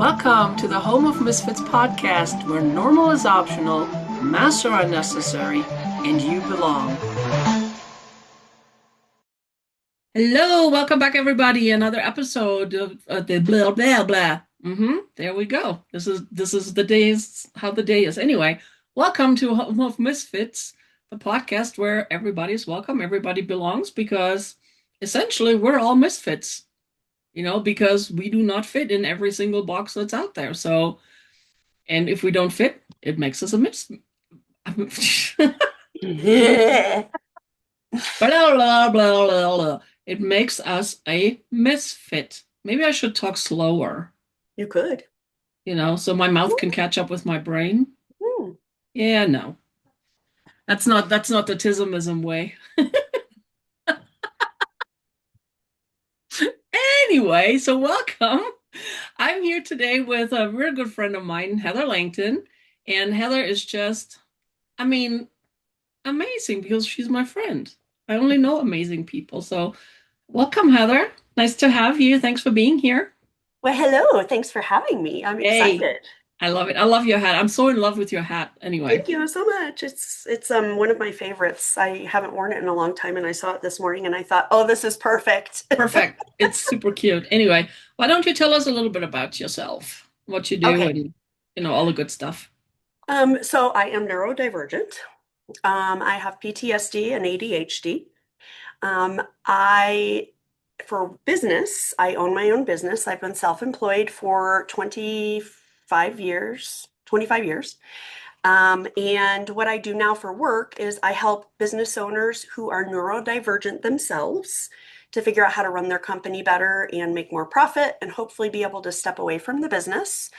Welcome to the Home of Misfits podcast, where normal is optional, masks are unnecessary, and you belong. Hello, welcome back, everybody. Another episode of the blah blah blah. There we go. This is the days how the day is. Anyway, welcome to Home of Misfits, the podcast where everybody's welcome, everybody belongs, because essentially we're all misfits. Because we do not fit in every single box that's out there. So, and if we don't fit, it makes us a blah, blah, blah, blah, blah. It makes us a misfit. Maybe I should talk slower, You could. so my mouth can catch up with my brain. Hmm. Yeah, no. That's not the Tismism way. Anyway, so welcome. I'm here today with a very good friend of mine, Heather Langton. And Heather is just, I mean, amazing because she's my friend. I only know amazing people. So welcome, Heather. Nice to have you. Thanks for being here. Well, hello. Thanks for having me. I'm Yay. excited. I love it. I love your hat. I'm so in love with your hat anyway. Thank you so much. It's one of my favorites. I haven't worn it in a long time and I saw it this morning and I thought, "Oh, this is perfect." Perfect. It's super cute. Anyway, why don't you tell us a little bit about yourself, what you do, Okay. and all the good stuff. So I am neurodivergent. I have PTSD and ADHD. I for business, I own my own business. I've been self-employed for 25 years. And what I do now for work is I help business owners who are neurodivergent themselves to figure out how to run their company better and make more profit and hopefully be able to step away from the business.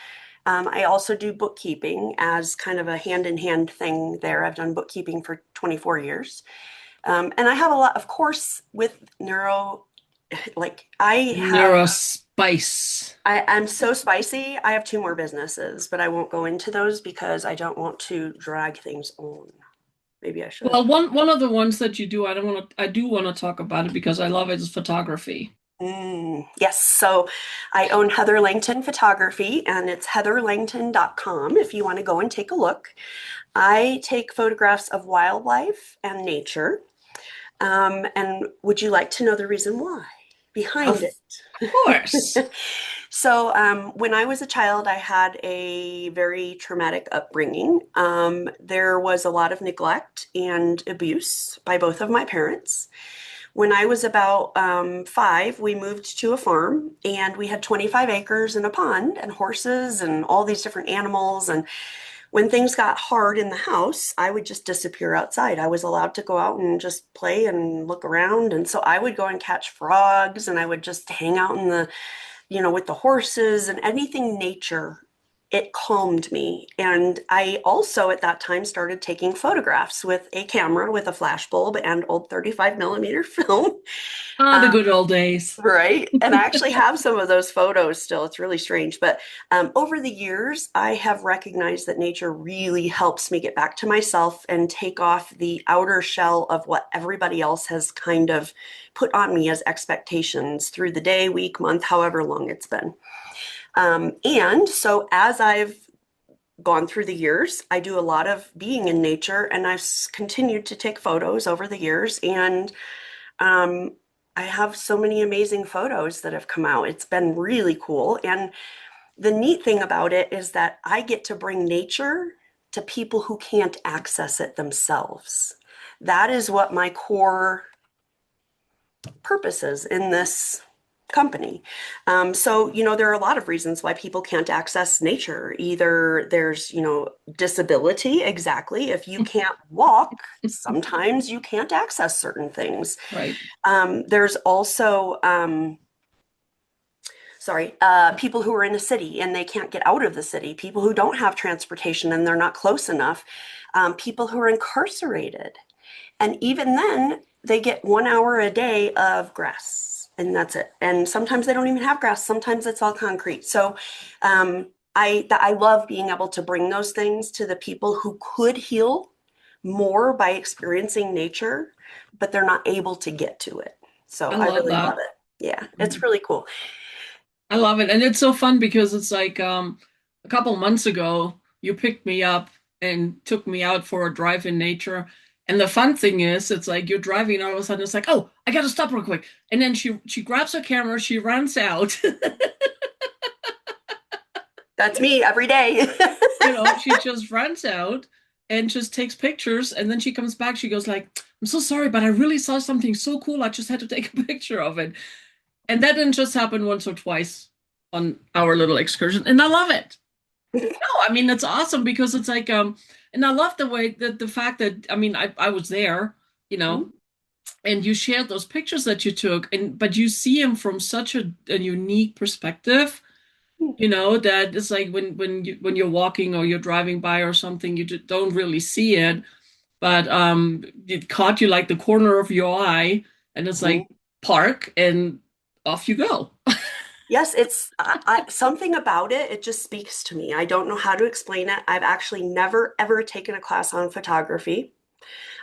I also do bookkeeping as kind of a hand-in-hand thing there. I've done bookkeeping for 24 years. And I have a lot, of course, with neuro, like Neurospice. I'm so spicy. I have two more businesses, but I won't go into those because I don't want to drag things on. Maybe I should. Well, one of the ones that you do, I do want to talk about it because I love it, is photography. Yes, so I own Heather Langton Photography, and it's heatherlangton.com if you want to go and take a look. I take photographs of wildlife and nature. And would you like to know the reason why behind Of course. it? So, when I was a child, I had a very traumatic upbringing. There was a lot of neglect and abuse by both of my parents. When I was about 5, we moved to a farm and we had 25 acres and a pond and horses and all these different animals. And when things got hard in the house, I would just disappear outside. I was allowed to go out and just play and look around. And so I would go and catch frogs and I would just hang out in with the horses and anything nature. It calmed me. And I also at that time started taking photographs with a camera with a flash bulb and old 35 millimeter film. Ah, the Um, good old days. Right. And I actually have some of those photos still. It's really strange. But over the years, I have recognized that nature really helps me get back to myself and take off the outer shell of what everybody else has kind of put on me as expectations through the day, week, month, however long it's been. And so as I've gone through the years, I do a lot of being in nature and I've continued to take photos over the years. And um, I have so many amazing photos that have come out. It's been really cool. And the neat thing about it is that I get to bring nature to people who can't access it themselves. That is what my core purpose is in this company. So, there are a lot of reasons why people can't access nature. Either there's, disability, exactly. If you can't walk, sometimes you can't access certain things. Right. There's also, people who are in a city and they can't get out of the city, people who don't have transportation and they're not close enough, people who are incarcerated. And even then, they get 1 hour a day of grass, and that's it. And sometimes they don't even have grass. Sometimes it's all concrete. So I love being able to bring those things to the people who could heal more by experiencing nature, but they're not able to get to it. So I I love really love that. it. Yeah, it's really cool. I love it. And it's so fun because it's like a couple months ago, you picked me up and took me out for a drive in nature. And the fun thing is, it's like you're driving and all of a sudden it's like, oh, I gotta stop real quick. And then she grabs her camera, she runs out. That's me every day. She just runs out and just takes pictures, and then she comes back, she goes like, I'm so sorry, but I really saw something so cool. I just had to take a picture of it. And that didn't just happen once or twice on our little excursion. And I love it. No, I mean it's awesome because it's like and I love the way that the fact that I mean I was there, you know, and you shared those pictures that you took and but you see them from such a unique perspective, that it's like when you're walking or you're driving by or something, you just don't really see it, but it caught you like the corner of your eye and it's like Mhm. park and off you go. Yes, it's something about it. It just speaks to me. I don't know how to explain it. I've actually never ever taken a class on photography.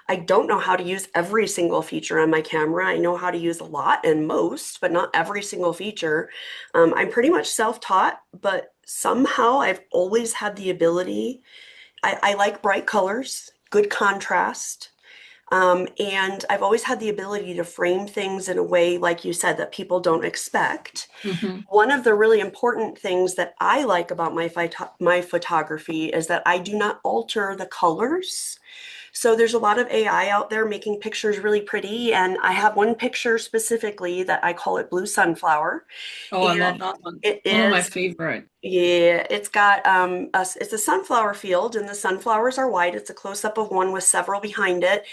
I don't know how to use every single feature on my camera. I know how to use a lot and most, but not every single feature. I'm pretty much self-taught, but somehow I've always had the ability. I like bright colors, good contrast. And I've always had the ability to frame things in a way, like you said, that people don't expect. Hmm. One of the really important things that I like about my photography is that I do not alter the colors. So there's a lot of AI out there making pictures really pretty, and I have one picture specifically that I call it Blue Sunflower, Oh, I love and that one. it One of my is favorite. yeah, it's got it's a sunflower field, and the sunflowers are white. It's a close up of one with several behind it,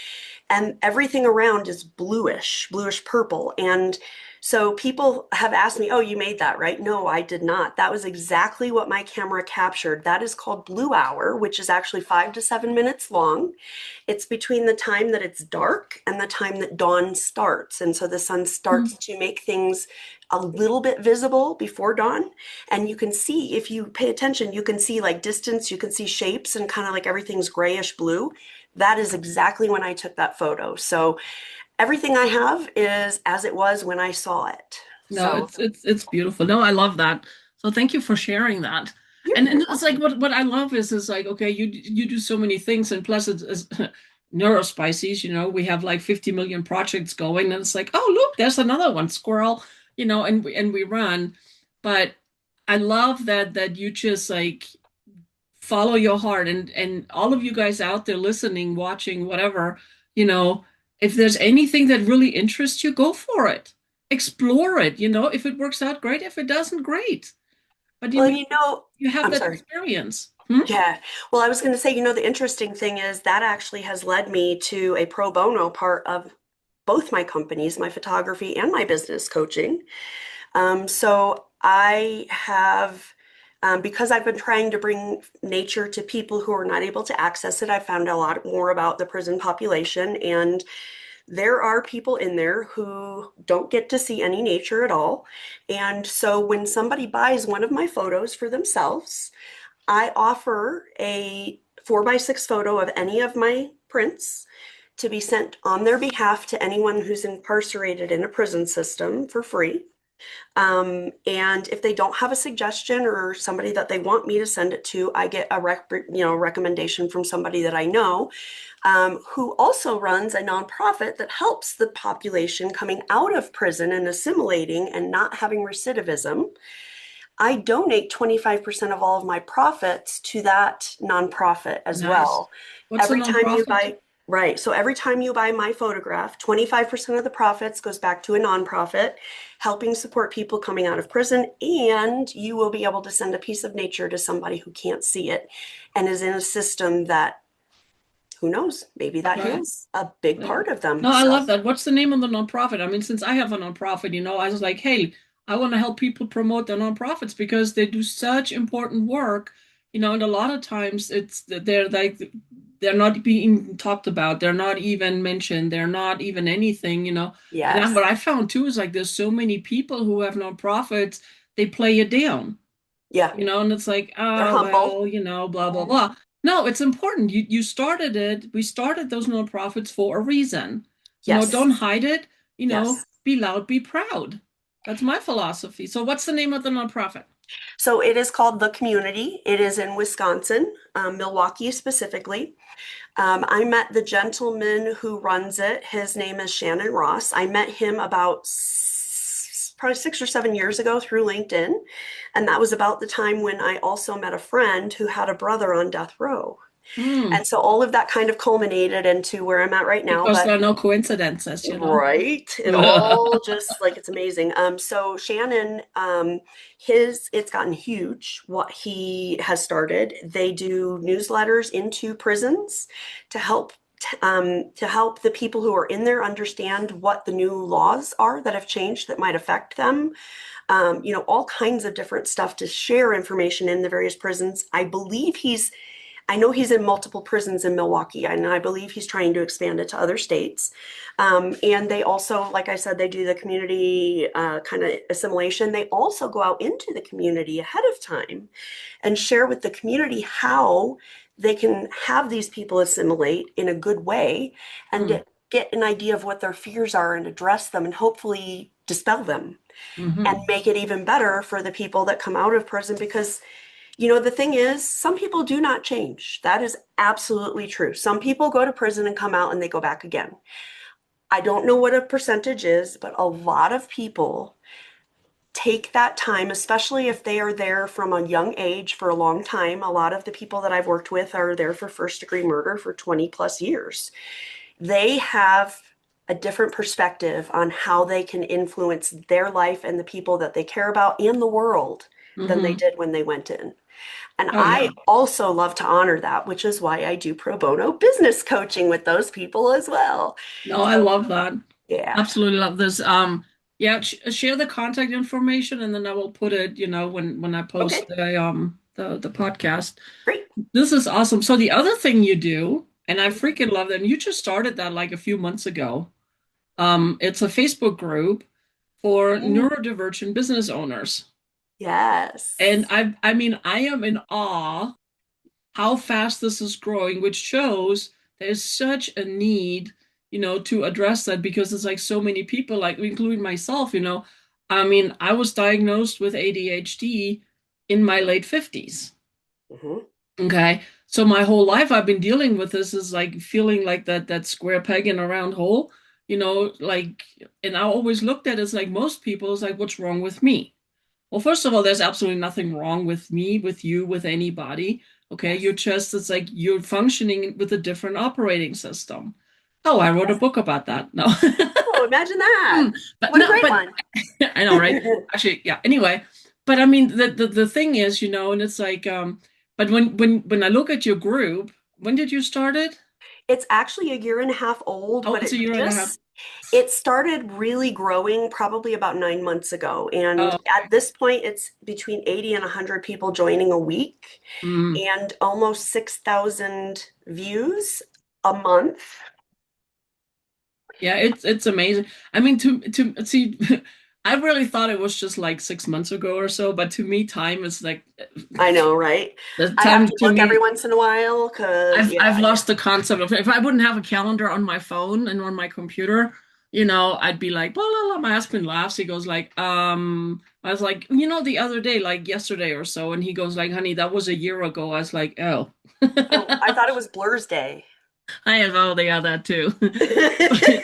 and everything around is bluish purple. And so people have asked me, "Oh, you made that, right?" No, I did not. That was exactly what my camera captured. That is called blue hour, which is actually 5 to 7 minutes long. It's between the time that it's dark and the time that dawn starts. And so the sun starts Mhm. to make things a little bit visible before dawn. And you can see, if you pay attention, you can see like distance, you can see shapes and kind of like everything's grayish blue. That is exactly when I took that photo. So everything I have is as it was when I saw it. No, So it's beautiful. No, I love that. So thank you for sharing that. you're And very it's like welcome. what I love is like okay, you do so many things, and plus it's neurospices. We have like 50 million projects going, and it's like oh look, there's another one, squirrel. And we run, but I love that you just like follow your heart and all of you guys out there listening, watching, whatever, you know, if there's anything that really interests you, go for it. Explore it, if it works out great, if it doesn't, great. But Well, and you know, you have I'm that sorry. experience. Hmm? Yeah. Well, I was going to say, the interesting thing is that actually has led me to a pro bono part of both my companies, my photography and my business coaching. So I have, because I've been trying to bring nature to people who are not able to access it, I found a lot more about the prison population. And there are people in there who don't get to see any nature at all. And so when somebody buys one of my photos for themselves, I offer a 4x6 photo of any of my prints to be sent on their behalf to anyone who's incarcerated in a prison system for free. And if they don't have a suggestion or somebody that they want me to send it to, I get a recommendation from somebody that I know, who also runs a nonprofit that helps the population coming out of prison and assimilating and not having recidivism. I donate 25% of all of my profits to that nonprofit as Nice. well. What's the Every time you nonprofit? buy, right. So every time you buy my photograph, 25% of the profits goes back to a nonprofit helping support people coming out of prison. And you will be able to send a piece of nature to somebody who can't see it and is in a system that, who knows, maybe that Right. heals a big Yeah. part of them. No, I So, love that. What's the name of the nonprofit? I mean, since I have a nonprofit, I was like, hey, I want to help people promote their nonprofits because they do such important work, and a lot of times they're not being talked about, they're not even mentioned, they're not even anything. And what yes. I found too is like there's so many people who have nonprofits, they play it down Yeah. and it's like, They're oh, humble. well, blah, blah, blah. No, it's important. You started it. We started those nonprofits for a reason. Yes. Don't hide it, Yes. be loud, be proud. That's my philosophy. So what's the name of the nonprofit? So it is called The Community. It is in Wisconsin, Milwaukee specifically. I met the gentleman who runs it. His name is Shannon Ross. I met him about probably 6 or 7 years ago through LinkedIn. And that was about the time when I also met a friend who had a brother on death row. Hmm. And so all of that kind of culminated into where I'm at right now. Because But there are no coincidences, you know. right, it all just like it's amazing. So Shannon, his it's gotten huge what he has started. They do newsletters into prisons to help to help the people who are in there understand what the new laws are that have changed that might affect them. All kinds of different stuff to share information in the various prisons. I know he's in multiple prisons in Milwaukee, and I believe he's trying to expand it to other states. And they also, like I said, they do the community kind of assimilation. They also go out into the community ahead of time and share with the community how they can have these people assimilate in a good way and Hmm. get an idea of what their fears are and address them and hopefully dispel them and Hmm. make it even better for the people that come out of prison because the thing is, some people do not change. That is absolutely true. Some people go to prison and come out and they go back again. I don't know what a percentage is, but a lot of people take that time, especially if they are there from a young age for a long time. A lot of the people that I've worked with are there for first degree murder for 20 plus years. They have a different perspective on how they can influence their life and the people that they care about and the world than they Hmm. did when they went in. And Oh I yeah. also love to honor that, which is why I do pro bono business coaching with those people as well. No, I So, love that. yeah. Absolutely love this. Yeah, share the contact information and then I will put it, when I post Okay, the podcast. great. This is awesome. So the other thing you do, and I freaking love that, and you just started that like a few months ago. It's a Facebook group for Mm, neurodivergent business owners. And yes. I mean, I am in awe how fast this is growing, which shows there's such a need, to address that because it's like so many people, like including myself. I mean, I was diagnosed with ADHD in my late 50s. Hmm. Okay. So my whole life I've been dealing with this is like feeling like that square peg in a round hole, like, and I always looked at it as like most people is like, what's wrong with me? Well, first of all, there's absolutely nothing wrong with me, with you, with anybody. Okay. Yes. It's like you're functioning with a different operating system. Oh, I wrote a Yes. book about that. No. Oh, imagine that. Hmm. But What a no, great but one. I know, right? Actually, yeah. Anyway, but I mean, the thing is, and it's like, but when I look at your group, when did you start it? It's actually a year and a half old, Oh, but it's a year and a half. it started really growing probably about 9 months ago. And Oh, at this point, it's between 80 and 100 people joining a week mm. and almost 6,000 views a month. Yeah, it's amazing. I mean, to see, I really thought it was just like 6 months ago or so, but to me, time is like I know, right? the I have time to to look every me. once in a while because, I've yeah, lost the concept of if I wouldn't have a calendar on my phone and on my computer, I'd be like, blah, blah, blah. My husband laughs. He goes like, I was like, the other day, like yesterday or so, and he goes like, honey, that was a year ago. I was like, oh. oh, I thought it was Blur's Day. I have all the other too. But,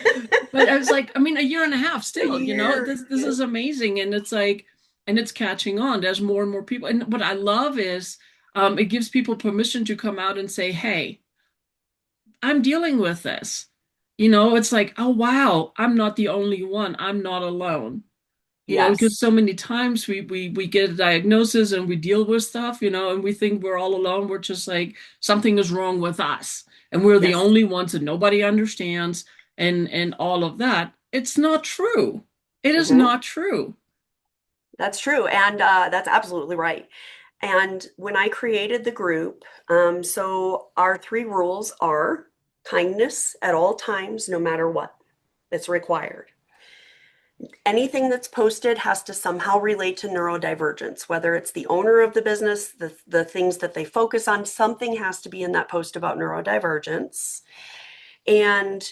but I was like, I mean, a year and a half A still, year. this is amazing. And it's like, and it's catching on. There's more and more people. And what I love is it gives people permission to come out and say, hey, I'm dealing with this. It's like, oh wow, I'm not the only one. I'm not alone. Yes. Because so many times we get a diagnosis and we deal with stuff, and we think we're all alone. We're just like something is wrong with us, and we're the Yes. only ones that nobody understands, and all of that. It's not true. It is Hmm. not true. That's true. And that's absolutely right. And when I created the group, so our three rules are kindness at all times, no matter what. It's required. Anything that's posted has to somehow relate to neurodivergence, whether it's the owner of the business, the things that they focus on, something has to be in that post about neurodivergence. And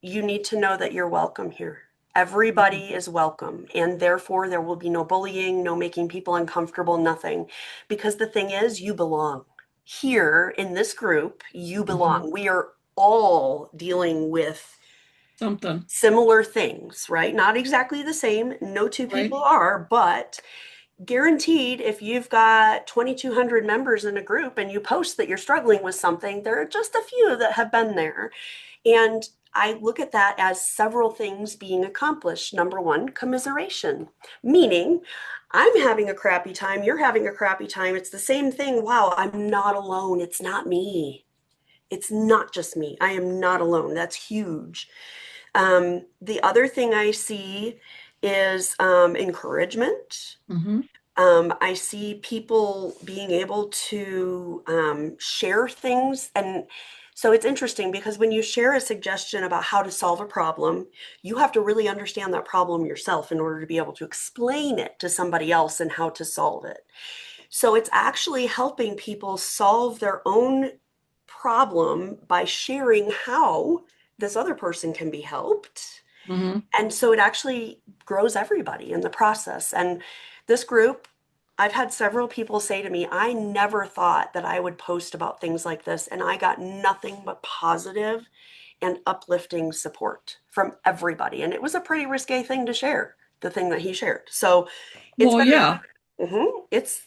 you need to know that you're welcome here. Mhm. Everybody is welcome, and therefore there will be no bullying, no making people uncomfortable, nothing. Because the thing is, you belong. Here in this group, you Mhm. belong. We are all dealing with Something, similar things, right? Not exactly the same. No two right? people are, but guaranteed, if you've got 2,200 members in a group and you post that you're struggling with something, there are just a few that have been there. And I look at that as several things being accomplished. Number one, commiseration, meaning I'm having a crappy time, you're having a crappy time. It's the same thing. Wow, I'm not alone. It's not me. It's not just me. I am not alone. That's huge. The other thing I see is encouragement. Hmm. I see people being able to share things. And so it's interesting because when you share a suggestion about how to solve a problem, you have to really understand that problem yourself in order to be able to explain it to somebody else and how to solve it. So it's actually helping people solve their own problem by sharing how this other person can be helped. Hmm. And so it actually grows everybody in the process. And this group, I've had several people say to me, I never thought that I would post about things like this. And I got nothing but positive and uplifting support from everybody. And it was a pretty risque thing to share, the thing that he shared. So it's Well, been, yeah. it's,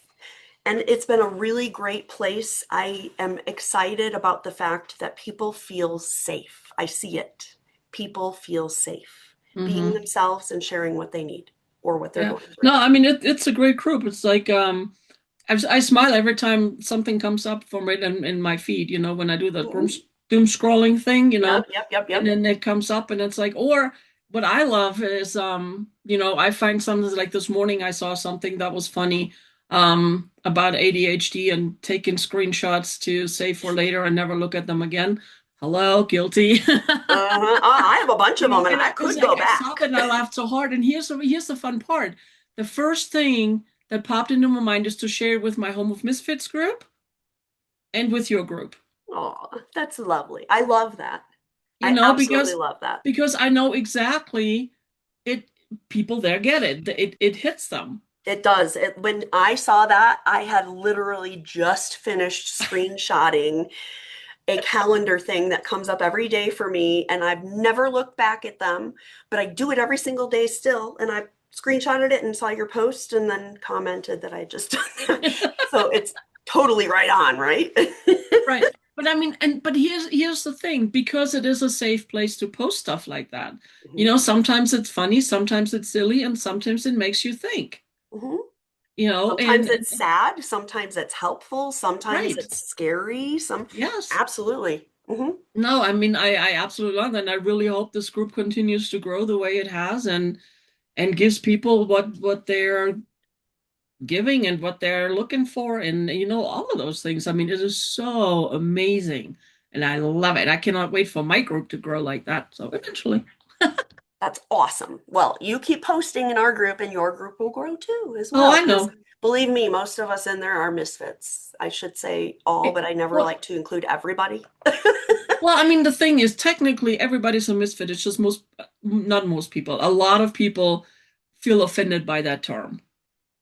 and it's been a really great place. I am excited about the fact that people feel safe. I see it. People feel safe being Hmm. themselves and sharing what they need or what they're Yeah. going through. No, I mean it's a great group. It's like I smile every time something comes up from it in my feed, when I do the Mhm. doom scrolling thing, Yep, yep, yep, and yep. then it comes up and it's like, or what I love is, I find something like this morning I saw something that was funny, about ADHD and taking screenshots to save for later and never look at them again. Hello, guilty. I have a bunch of them and And I it's could like go I saw that back. and I laughed so hard. And here's the fun part. The first thing that popped into my mind is to share it with my Home of Misfits group and with your group. Oh, that's lovely. I love that. You I know, absolutely because love that. because I know exactly it people there get it. It hits them. It does. When I saw that, I had literally just finished screenshotting a calendar thing that comes up every day for me, and I've never looked back at them, but I do it every single day still. And I screenshotted it and saw your post and then commented that I just done that. So it's totally right on, right? Right. But I mean, but here's the thing, because it is a safe place to post stuff like that. Mhm. Sometimes it's funny, sometimes it's silly, and sometimes it makes you think. Mhm. You know, Sometimes and it's sad, sometimes it's helpful, sometimes right. it's scary, some Yes. absolutely. Hmm. No, I mean, I absolutely love that. And I really hope this group continues to grow the way it has and gives people what they're giving and what they're looking for, and all of those things. I mean, it is so amazing, and I love it. I cannot wait for my group to grow like that. So eventually. That's awesome. Well, you keep posting in our group and your group will grow too as Oh, well. I Because know. believe me, most of us in there are misfits. I should say all, but I never Well, like to include everybody. well, I mean, the thing is, technically, everybody's a misfit. It's just not most people. A lot of people feel offended by that term.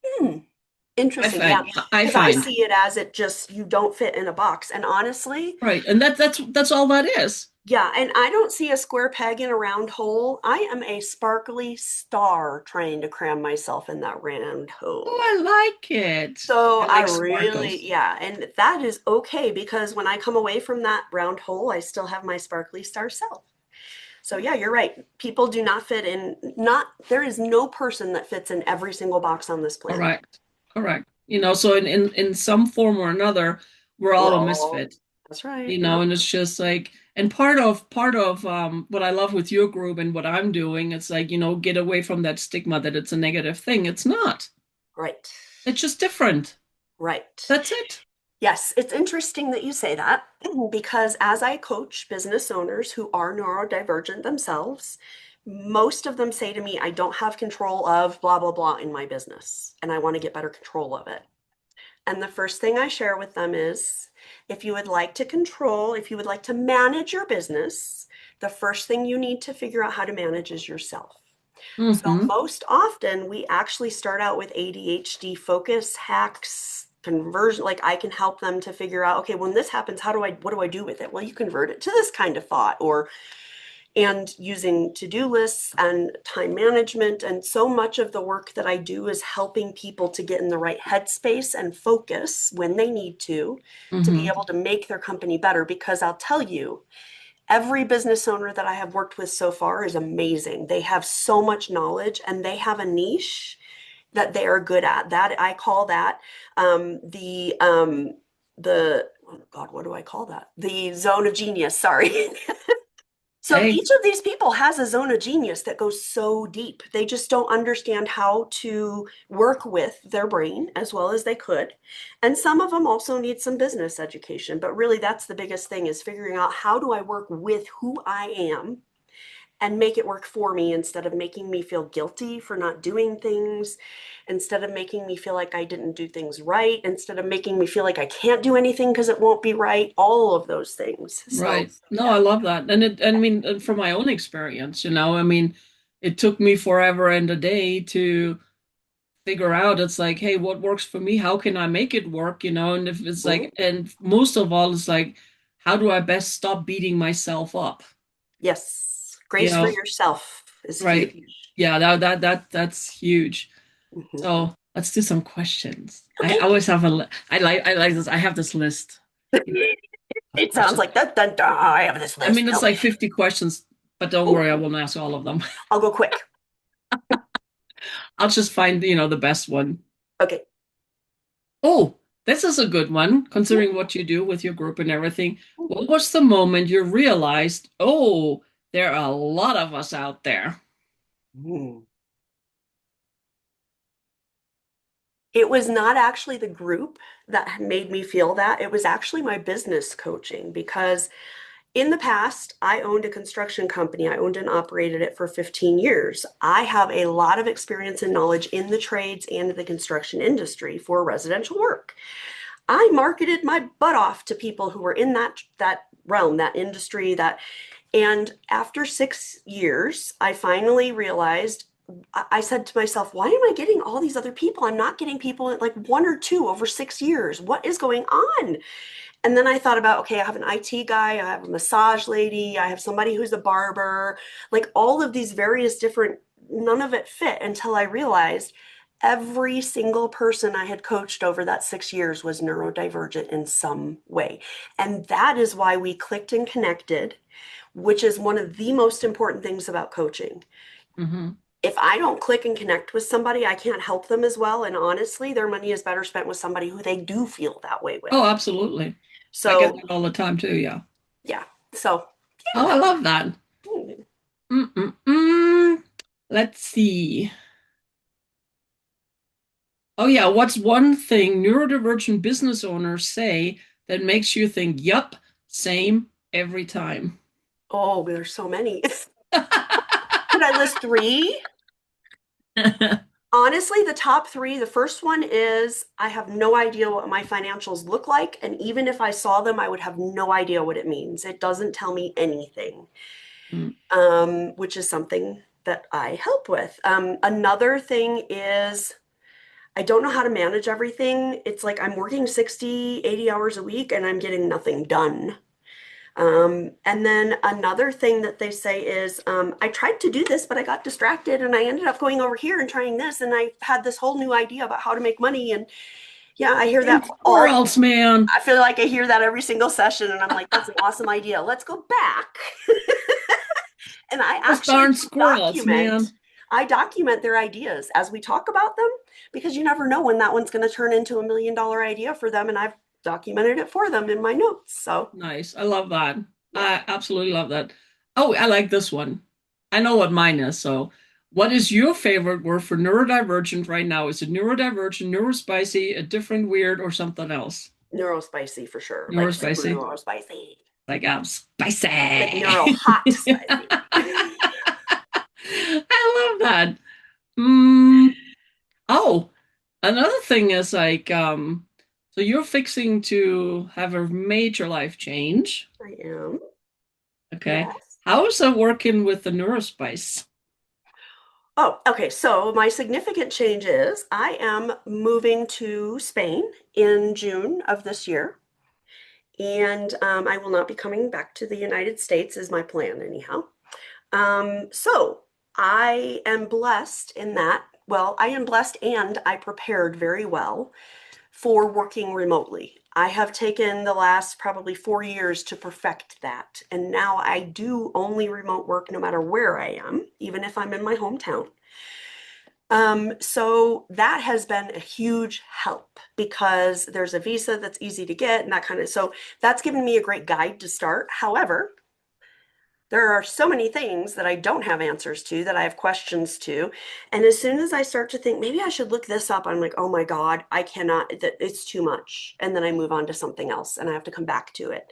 Hmm. I Interesting. Yeah. find, I Because I find, see it as it just, you don't fit in a box. And honestly, right, and that's all that is. yeah, and I don't see a square peg in a round hole. I am a sparkly star trying to cram myself in that round Oh, hole. I like it. So I I like really, sparkles. yeah, and that is okay because when I come away from that round hole, I still have my sparkly star self. So yeah, you're right. People do not fit in, there is no person that fits in every single box on this planet. Correct. Correct. So in some form or another, we're We're all a all, misfit, that's right. Yep. and it's just like, and part of what I love with your group and what I'm doing, it's like, get away from that stigma that it's a negative thing. It's not. Right. It's just different. Right. That's it. Yes, it's interesting that you say that because as I coach business owners who are neurodivergent themselves, most of them say to me, I don't have control of blah, blah, blah in my business, and I want to get better control of it. And the first thing I share with them is if you would like to control, if you would like to manage your business, the first thing you need to figure out how to manage is yourself. So Mm-hmm. most often we actually start out with ADHD focus hacks, conversion. Like I can help them to figure out, okay, when this happens, what do I do with it? Well, you convert it to this kind of thought, or and using to-do lists and time management. And so much of the work that I do is helping people to get in the right headspace and focus when they need to be Mm-hmm. able to make their company better. Because I'll tell you, every business owner that I have worked with so far is amazing. They have so much knowledge and they have a niche that they are good at. That I call that the oh God, what do I call that? The zone of genius. Sorry. So Hey. each of these people has a zone of genius that goes so deep. They just don't understand how to work with their brain as well as they could. And some of them also need some business education, but really that's the biggest thing is figuring out how do I work with who I am and make it work for me instead of making me feel guilty for not doing things, instead of making me feel like I didn't do things right, instead of making me feel like I can't do anything because it won't be right, all of those things. So, Right. No, yeah. I love that. I mean, and from my own experience, I mean, it took me forever and a day to figure out it's like, hey, what works for me? How can I make it work? And if it's Mhm. like, and most of all, it's like, how do I best stop beating myself up? Yes. You Grace for know, yourself is right. huge. Yeah, that's huge. Mhm. So let's do some questions. I Okay. always have I like this. I have this list, of It sounds questions. like that. Dun, dun, I have this I list. mean, it's like Okay. 50 questions, but don't Oh, worry, I won't ask all of them. I'll go quick. I'll just find, the best one. Okay. Oh, this is a good one, considering what you do with your group and everything. What was the moment you realized, oh, there are a lot of us out there? Mhm. It was not actually the group that made me feel that. It was actually my business coaching because in the past, I owned a construction company. I owned and operated it for 15 years. I have a lot of experience and knowledge in the trades and the construction industry for residential work. I marketed my butt off to people who were in that realm, that industry, that and after 6 years, I finally realized I said to myself, why am I getting all these other people? I'm not getting people like one or two over 6 years. What is going on? And then I thought about, okay, I have an IT guy, I have a massage lady, I have somebody who's a barber, like all of these various different, none of it fit until I realized every single person I had coached over that 6 years was neurodivergent in some way. And that is why we clicked and connected, which is one of the most important things about coaching. Hmm. If I don't click and connect with somebody, I can't help them as well. And honestly, their money is better spent with somebody who they do feel that way Oh, with. absolutely. I get So, that all the time too, yeah. yeah. So, Oh, I love that. yeah. Mm-mm-mm. Let's see. Oh, yeah. What's one thing neurodivergent business owners say that makes you think, yup, same every time? Oh, there's so many. Could I list three? Honestly, the top three, the first one is I have no idea what my financials look like. And even if I saw them, I would have no idea what it means. It doesn't tell me anything, Mm. which is something that I help with. Another thing is I don't know how to manage everything. It's like I'm working 60, 80 hours a week and I'm getting nothing done. And then another thing that they say is, I tried to do this, but I got distracted and I ended up going over here and trying this. And I had this whole new idea about how to make money. And yeah, I hear Damn that all, squirrels, man. I feel like I hear that every single session. And I'm like, that's an awesome idea. Let's go back. And I Those actually darn do squirrels, man. I document their ideas as we talk about them because you never know when that one's going to turn into $1 million idea for them. And I've documented it for them in my notes. So Nice. I love that. yeah. I absolutely love that. Oh, I like this one. I know what mine is. So, what is your favorite word for neurodivergent right now? Is it neurodivergent, neurospicy, a different weird, or something else? Neurospicy for sure. Like super Neurospicy. neurospicy. Like I'm Like spicy. neuro hot spicy. I love that. Mm, oh, another thing is like, so you're fixing to have a major life change. I am. Okay. Yes. How is that working with the neurospice? Oh, okay. So my significant change is I am moving to Spain in June of this year. And I will not be coming back to the United States, is my plan, anyhow. So I am blessed in that. Well, I am blessed and I prepared very well for working remotely. I have taken the last probably 4 years to perfect that. And now I do only remote work no matter where I am, even if I'm in my hometown. So that has been a huge help because there's a visa that's easy to get and that kind of, so that's given me a great guide to start. However, there are so many things that I don't have answers to, that I have questions to. And as soon as I start to think, maybe I should look this up, I'm like, oh my God, I cannot, it's too much. And then I move on to something else and I have to come back to it.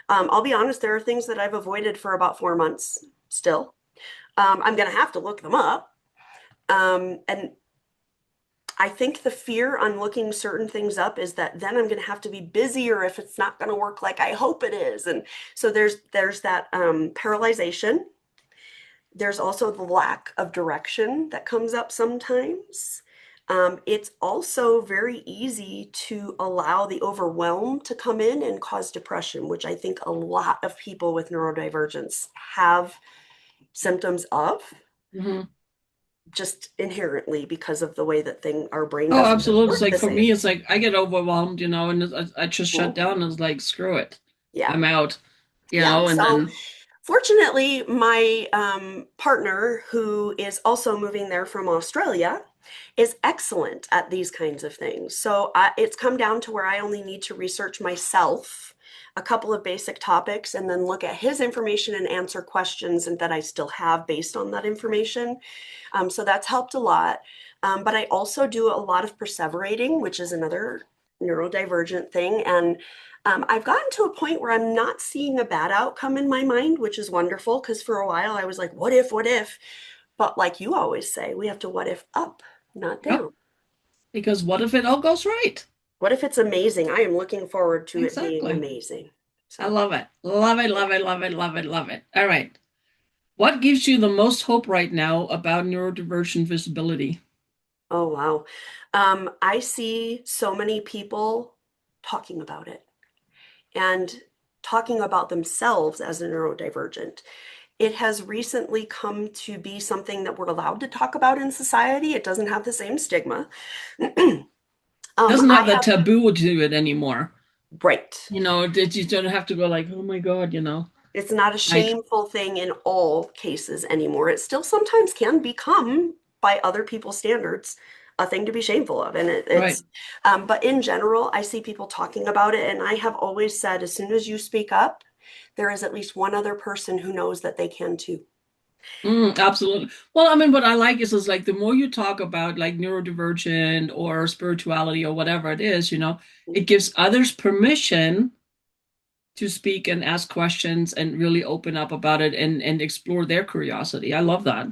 I'll be honest, there are things that I've avoided for about 4 months still. I'm going to have to look them up. And I think the fear on looking certain things up is that then I'm going to have to be busier if it's not going to work like I hope it is. And so there's that paralyzation. There's also the lack of direction that comes up sometimes. It's also very easy to allow the overwhelm to come in and cause depression, which I think a lot of people with neurodivergence have symptoms of, Mhm. just inherently because of the way that our brain Oh, doesn't absolutely. It's work like the for same. me, it's like I get overwhelmed, and I just shut Mhm. down and it's like, screw it. Yeah. I'm out, Yeah. and So then, fortunately, my partner, who is also moving there from Australia, is excellent at these kinds of things. So it's come down to where I only need to research myself a couple of basic topics and then look at his information and answer questions and that I still have based on that information. So that's helped a lot. But I also do a lot of perseverating, which is another neurodivergent thing. And I've gotten to a point where I'm not seeing a bad outcome in my mind, which is wonderful because for a while I was like, what if, what if? But like you always say, we have to what if up, not yep. down. Because what if it all goes right? What if it's amazing? I am looking forward to it being Exactly. amazing. I So, love it. Love it, love it, love it, love it, love it. All right. What gives you the most hope right now about neurodivergent visibility? oh wow. I see so many people talking about it and talking about themselves as a neurodivergent. It has recently come to be something that we're allowed to talk about in society. It doesn't have the same stigma. Doesn't I have the have, taboo to it anymore. right. That you don't have to go like, oh my God. It's not a Like, shameful thing in all cases anymore. It still sometimes can become, by other people's standards, a thing to be shameful of. And right. but in general, I see people talking about it. And I have always said, as soon as you speak up, there is at least one other person who knows that they can too. Absolutely. Well, I mean, what I like is like the more you talk about like neurodivergent or spirituality or whatever it is, it gives others permission to speak and ask questions and really open up about it and explore their curiosity. I love that.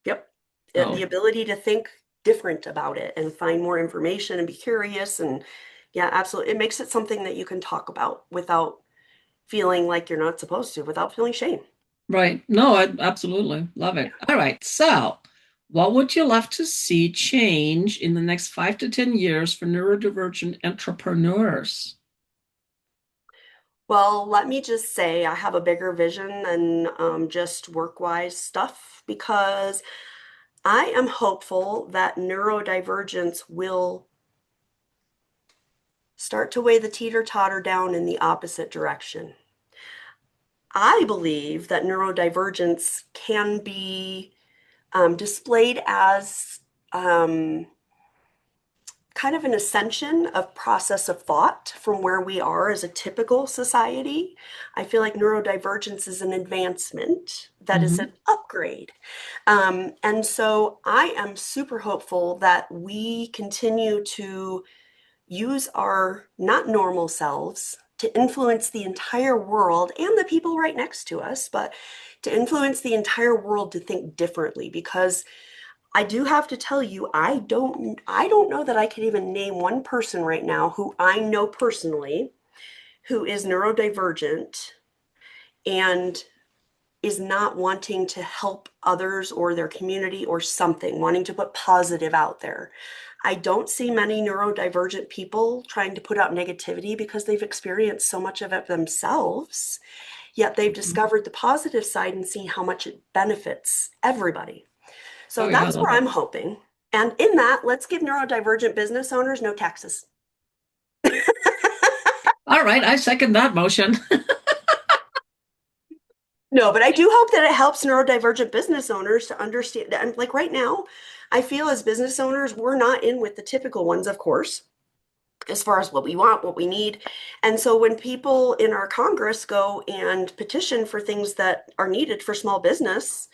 Yep. The So, ability to think different about it and find more information and be curious. And yeah, absolutely. It makes it something that you can talk about without feeling like you're not supposed to, without feeling shame. right. No, I absolutely love Yeah. it. All right. So, what would you love to see change in the next 5 to 10 years for neurodivergent entrepreneurs? Well, let me just say I have a bigger vision than just work-wise stuff because I am hopeful that neurodivergence will start to weigh the teeter-totter down in the opposite direction. I believe that neurodivergence can be displayed as um, kind of an ascension of process of thought from where we are as a typical society. I feel like neurodivergence is an advancement, that is Hmm. an upgrade. And so I am super hopeful that we continue to use our not normal selves to influence the entire world and the people right next to us, but to influence the entire world to think differently because I do have to tell you, I don't know that I could even name one person right now who I know personally who is neurodivergent and is not wanting to help others or their community or something, wanting to put positive out there. I don't see many neurodivergent people trying to put out negativity because they've experienced so much of it themselves, yet they've Mhm. discovered the positive side and seen how much it benefits everybody. So Oh yeah, I that's love where it. I'm hoping. And in that, let's give neurodivergent business owners no taxes. All right, I second that motion. No, but I do hope that it helps neurodivergent business owners to understand that. Like right now, I feel as business owners, we're not in with the typical ones, of course, as far as what we want, what we need. And so when people in our Congress go and petition for things that are needed for small business,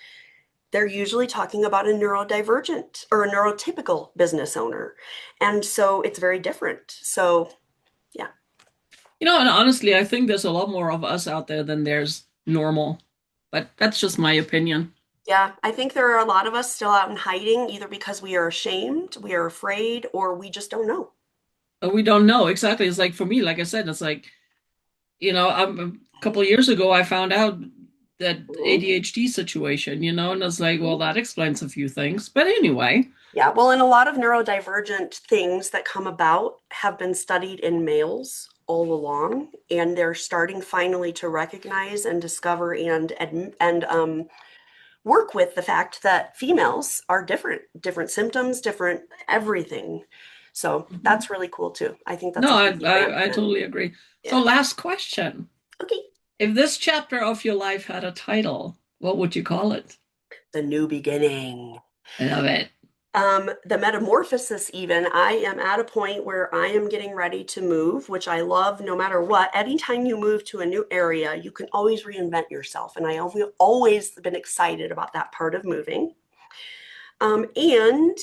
they're usually talking about a neurodivergent or a neurotypical business owner. And so it's very different. So, yeah. And honestly, I think there's a lot more of us out there than there's normal. But that's just my opinion. Yeah, I think there are a lot of us still out in hiding, either because we are ashamed, we are afraid, or we just don't know. We don't know exactly. It's like for me, like I said, it's like, a couple of years ago, I found out that Mhm. ADHD situation, and it's like, well, that explains a few things. But anyway, Yeah, well, and a lot of neurodivergent things that come about have been studied in males all along, and they're starting finally to recognize and discover and work with the fact that females are different, different symptoms, different everything. So mhm. that's really cool too. I think that's No, a I, huge I advancement. totally agree. So, Yeah. last question. Okay. If this chapter of your life had a title, what would you call it? The new beginning. I love it. The metamorphosis, even, I am at a point where I am getting ready to move, which I love no matter what. Anytime you move to a new area, you can always reinvent yourself. And I have always been excited about that part of moving. And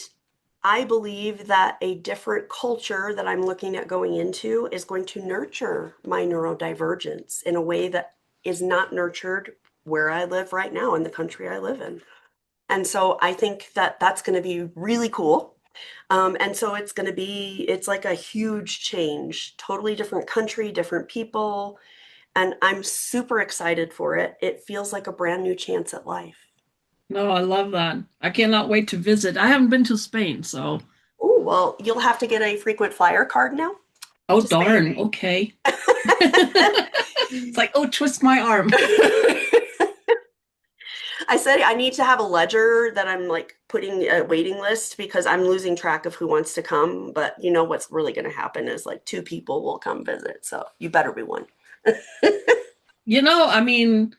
I believe that a different culture that I'm looking at going into is going to nurture my neurodivergence in a way that is not nurtured where I live right now in the country I live in. And so I think that that's going to be really cool. And so it's like a huge change, totally different country, different people. And I'm super excited for it. It feels like a brand new chance at life. No, I love that. I cannot wait to visit. I haven't been to Spain, so Oh, well, you'll have to get a frequent flyer card now oh to Spain. darn, okay. It's like, oh, twist my arm. I said I need to have a ledger that I'm like putting a waiting list because I'm losing track of who wants to come. But you know what's really going to happen is like two people will come visit. So you better be one. I mean,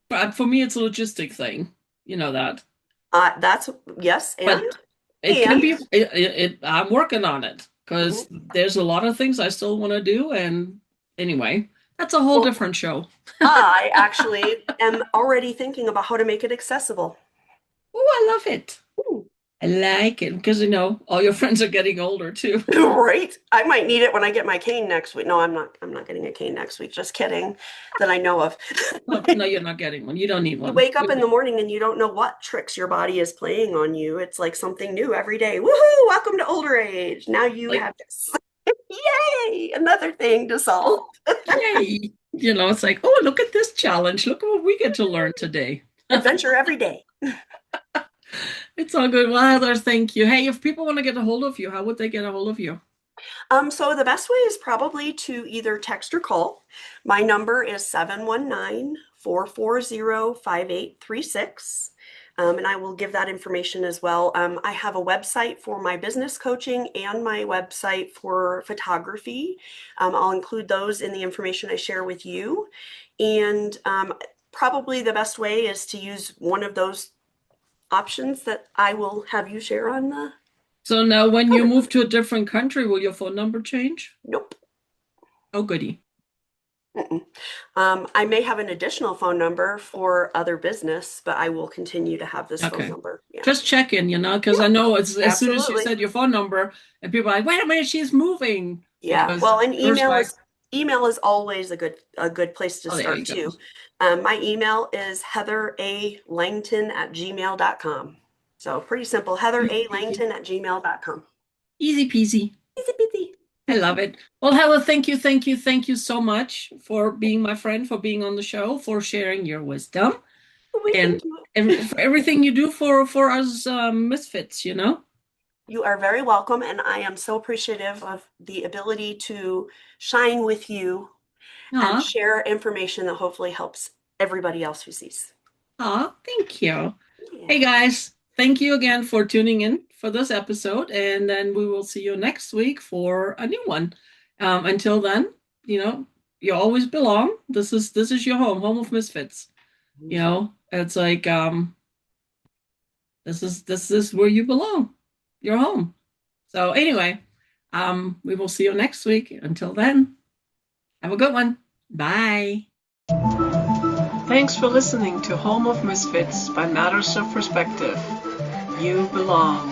but for me, it's a logistic thing. You know that. That's yes, But it can and be, I'm working on it because mhm. there's a lot of things I still want to do. And anyway, that's a whole Well, different show. I actually am already thinking about how to make it accessible. Oh, I love it. Hmm. I like it because, all your friends are getting older too. Right? I might need it when I get my cane next week. No, I'm not. I'm not getting a cane next week. Just kidding. That I know of. No, no, you're not getting one. You don't need You one. wake up in the morning and you don't know what tricks your body is playing on you. It's like something new every day. Woohoo! Welcome to older age. Now you Like, have this. Yay! Another thing to solve. yay. It's like, oh, look at this challenge. Look at what we get to learn today. Adventure every day. It's all good. Well, Heather, thank you. Hey, if people want to get a hold of you, how would they get a hold of you? So the best way is probably to either text or call. My number is 719-440-5836. And I will give that information as well. I have a website for my business coaching and my website for photography. I'll include those in the information I share with you. And probably the best way is to use one of those options that I will have you share on the So now when you program. move to a different country, will your phone number change? Nope. Oh, goody. Mm-mm. I may have an additional phone number for other business, but I will continue to have this phone Okay. number. Yeah. Just check in, because I Yep. know as soon as you Absolutely. said your phone number, and people are like, wait a minute, she's moving. Yeah. Because Well, and first like, email is always a good place to oh, there start you go. too. My email is heatheralangton@gmail.com. So pretty simple, Easy peasy. heatheralangton@gmail.com. Easy peasy. Easy peasy. I love it. Well, Hella, thank you so much for being my friend, for being on the show, for sharing your wisdom, We and thank you. for everything you do for us misfits, you know? You are very welcome, and I am so appreciative of the ability to shine with you and Aw, share information that hopefully helps everybody else who sees. aw, thank you. Hey Yeah. guys, thank you again for tuning in for this episode, and then we will see you next week for a new one. Until then, you know, you always belong. This is your home of misfits. You know, it's like this is where you belong. You're home. So anyway, we will see you next week. Until then, have a good one. Bye. Thanks for listening to Home of Misfits by Matters of Perspective. You belong.